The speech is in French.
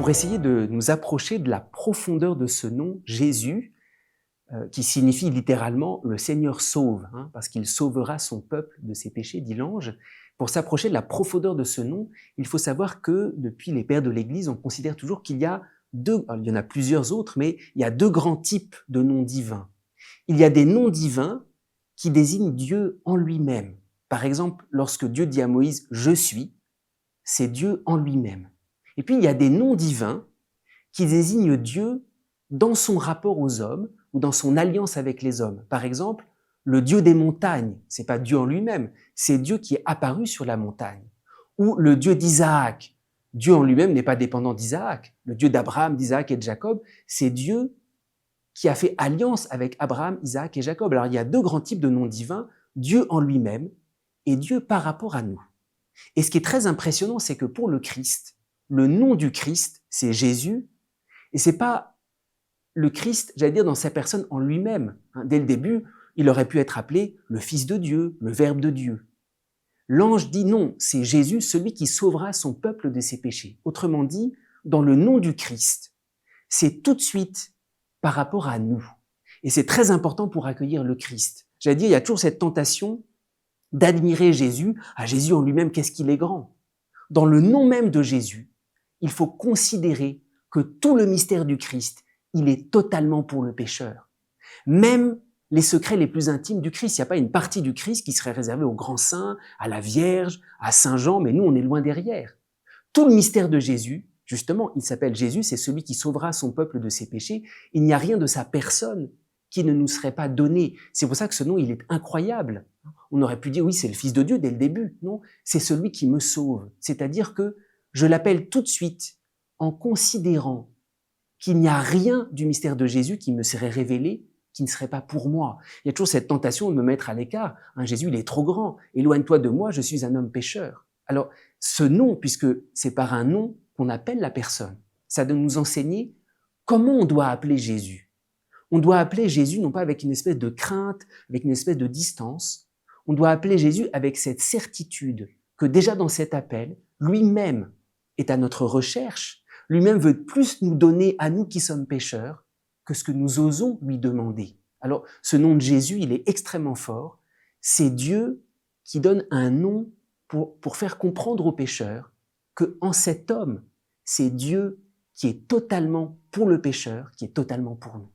pour essayer de nous approcher de la profondeur de ce nom, Jésus, qui signifie littéralement « le Seigneur sauve », parce qu'il sauvera son peuple de ses péchés, dit l'ange. Pour s'approcher de la profondeur de ce nom, il faut savoir que depuis les pères de l'Église, on considère toujours qu'il y a il y en a plusieurs autres, mais il y a deux grands types de noms divins. Il y a des noms divins qui désignent Dieu en lui-même. Par exemple, lorsque Dieu dit à Moïse « Je suis », c'est Dieu en lui-même. Et puis, il y a des noms divins qui désignent Dieu dans son rapport aux hommes ou dans son alliance avec les hommes. Par exemple, le Dieu des montagnes, c'est pas Dieu en lui-même, c'est Dieu qui est apparu sur la montagne. Ou le Dieu d'Isaac. Dieu en lui-même n'est pas dépendant d'Isaac. Le Dieu d'Abraham, d'Isaac et de Jacob, c'est Dieu qui a fait alliance avec Abraham, Isaac et Jacob. Alors, il y a deux grands types de noms divins, Dieu en lui-même et Dieu par rapport à nous. Et ce qui est très impressionnant, c'est que pour le Christ, le nom du Christ, c'est Jésus, et c'est pas le Christ, j'allais dire, dans sa personne en lui-même. Dès le début, il aurait pu être appelé le Fils de Dieu, le Verbe de Dieu. L'ange dit non, c'est Jésus, celui qui sauvera son peuple de ses péchés. Autrement dit, dans le nom du Christ, c'est tout de suite par rapport à nous. Et c'est très important pour accueillir le Christ. J'allais dire, il y a toujours cette tentation d'admirer Jésus. À Jésus en lui-même, qu'est-ce qu'il est grand. Dans le nom même de Jésus, il faut considérer que tout le mystère du Christ, il est totalement pour le pécheur. Même les secrets les plus intimes du Christ, il n'y a pas une partie du Christ qui serait réservée aux grands saints, à la Vierge, à Saint Jean, mais nous, on est loin derrière. Tout le mystère de Jésus, justement, il s'appelle Jésus, c'est celui qui sauvera son peuple de ses péchés. Il n'y a rien de sa personne qui ne nous serait pas donné. C'est pour ça que ce nom, il est incroyable. On aurait pu dire, oui, c'est le Fils de Dieu dès le début. Non, c'est celui qui me sauve. C'est-à-dire que je l'appelle tout de suite en considérant qu'il n'y a rien du mystère de Jésus qui me serait révélé, qui ne serait pas pour moi. Il y a toujours cette tentation de me mettre à l'écart. Jésus, il est trop grand. Éloigne-toi de moi, je suis un homme pécheur. Alors, ce nom, puisque c'est par un nom qu'on appelle la personne, ça doit nous enseigner comment on doit appeler Jésus. On doit appeler Jésus non pas avec une espèce de crainte, avec une espèce de distance. On doit appeler Jésus avec cette certitude que déjà dans cet appel, lui-même est à notre recherche. Lui-même veut plus nous donner à nous qui sommes pécheurs que ce que nous osons lui demander. Alors, ce nom de Jésus, il est extrêmement fort. C'est Dieu qui donne un nom pour faire comprendre aux pécheurs que en cet homme, c'est Dieu qui est totalement pour le pécheur, qui est totalement pour nous.